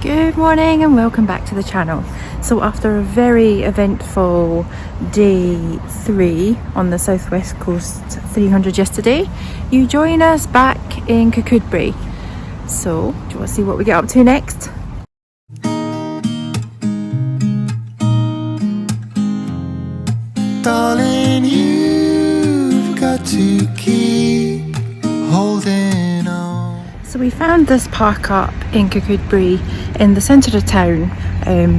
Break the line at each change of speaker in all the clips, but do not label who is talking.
Good morning and welcome back to the channel. So after a very eventful day 3 on the Southwest Coast 300 yesterday, you join us back in Kirkcudbright. So do you want to see what we get up to next?
Darling, you've got to keep holding on.
So we found this park up in Kirkcudbright in the centre of town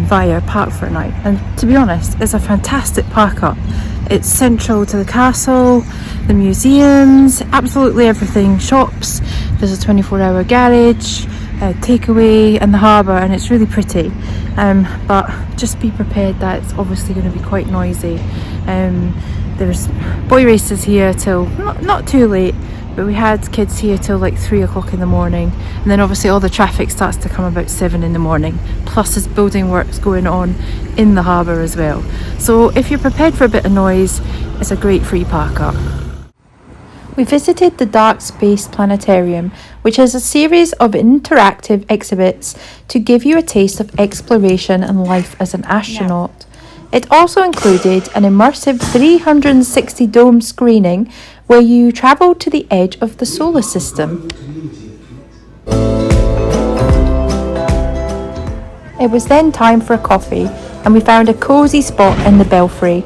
via Park for a night, and to be honest, it's a fantastic park up. It's central to the castle, the museums, absolutely everything, shops, there's a 24-hour garage, takeaway and the harbour, and it's really pretty, but just be prepared that it's obviously going to be quite noisy. There's boy races here till not too late, but we had kids here till like 3 o'clock in the morning, and then obviously all the traffic starts to come about 7 in the morning, plus there's building works going on in the harbour as well. So if you're prepared for a bit of noise, it's a great free park up. We visited the dark Space Planetarium, which is a series of interactive exhibits to give you a taste of exploration and life as an astronaut. It also included an immersive 360 dome screening where you travelled to the edge of the solar system. It was then time for a coffee, and we found a cosy spot in the belfry.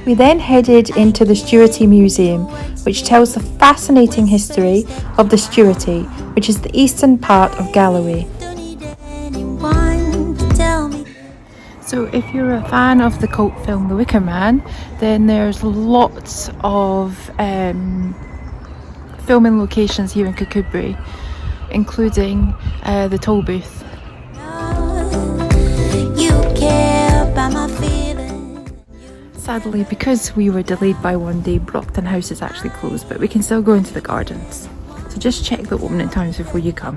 We then headed into the Stewartry Museum, which tells the fascinating history of the Stewartry, which is the eastern part of Galloway. So if you're a fan of the cult film The Wickerman, then there's lots of filming locations here in Kirkcudbright, including the toll booth. Sadly, because we were delayed by one day, Brockton House is actually closed, but we can still go into the gardens. So just check the opening times before you come.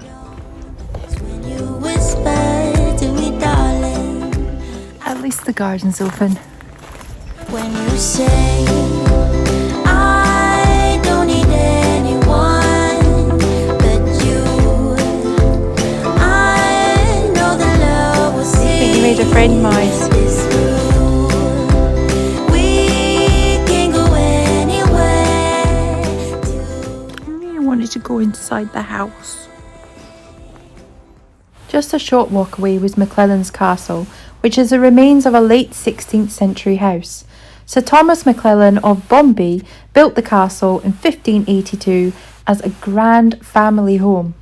At least the garden's open.
When you say I don't need anyone but you, I know the love will see.
I think you made a friend, Mice. To go inside the house. Just a short walk away was McClellan's Castle, which is the remains of a late 16th century house. Sir Thomas McClellan of Bombay built the castle in 1582 as a grand family home.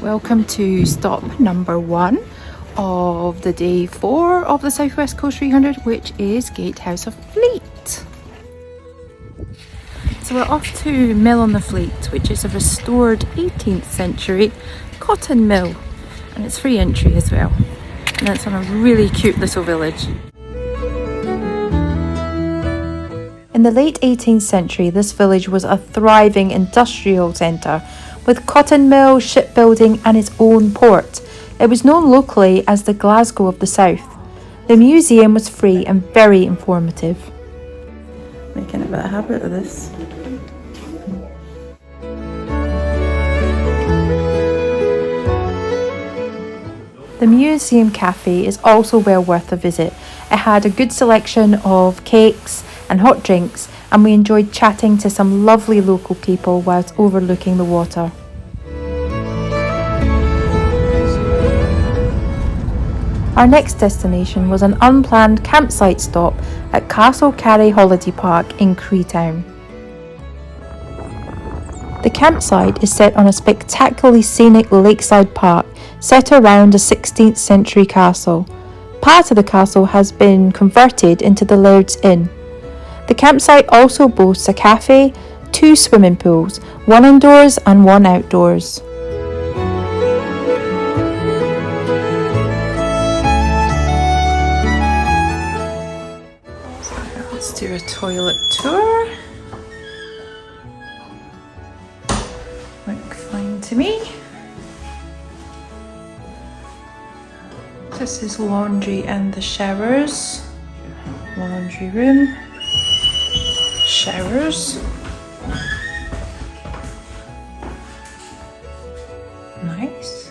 Welcome to stop number 1 of the day 4 of the Southwest Coast 300, which is Gatehouse of Fleet. So we're off to Mill on the Fleet, which is a restored 18th century cotton mill, and it's free entry as well, and it's on a really cute little village. In the late 18th century, this village was a thriving industrial centre with cotton mill, shipbuilding and its own port. It was known locally as the Glasgow of the South. The museum was free and very informative. Making a bit of habit of this. The museum cafe is also well worth a visit. It had a good selection of cakes and hot drinks, and we enjoyed chatting to some lovely local people whilst overlooking the water. Our next destination was an unplanned campsite stop at Castle Cary Holiday Park in Creetown. The campsite is set on a spectacularly scenic lakeside park set around a 16th century castle. Part of the castle has been converted into the Laird's Inn. The campsite also boasts a cafe, 2 swimming pools, one indoors and one outdoors. toilet tour. Look fine to me. This is laundry and the showers. Laundry room. Showers. Nice.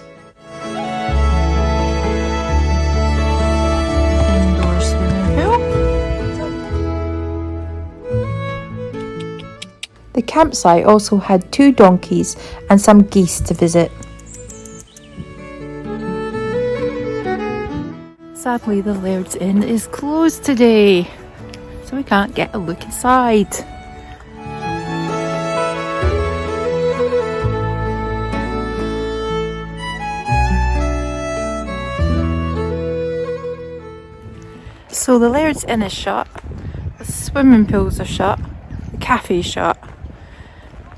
Indoor swimming pool. The campsite also had 2 donkeys and some geese to visit. Sadly, the Laird's Inn is closed today, so we can't get a look inside. So the Laird's Inn is shut, the swimming pools are shut, the cafe's shut.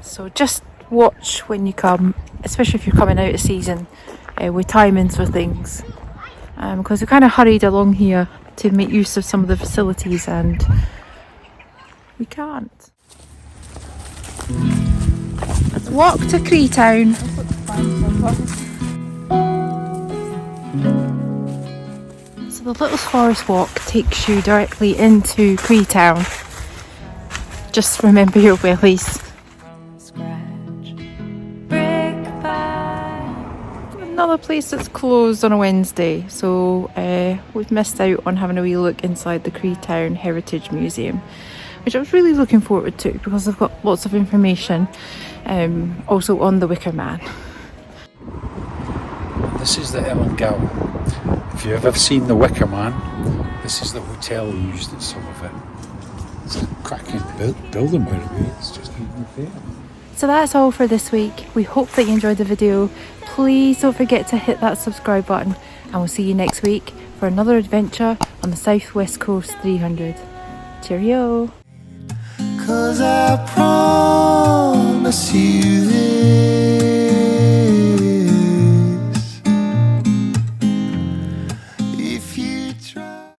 So just watch when you come, especially if you're coming out of season, with timings for things. Because we kind of hurried along here to make use of some of the facilities and we can't. Let's walk to Creetown. So the Little Forest Walk takes you directly into Creetown. Just remember your wellies. Another place that's closed on a Wednesday, so we've missed out on having a wee look inside the Creetown Heritage Museum, which I was really looking forward to because I've got lots of information also on the Wickerman.
This is the Ellengall. If you've ever seen the Wickerman, this is the hotel used at some of it. It's a cracking building, by the way. It's just even there.
So that's all for this week. We hope that you enjoyed the video. Please don't forget to hit that subscribe button and we'll see you next week for another adventure on the South West Coast 300. Cheerio!
'Cause I promise you this.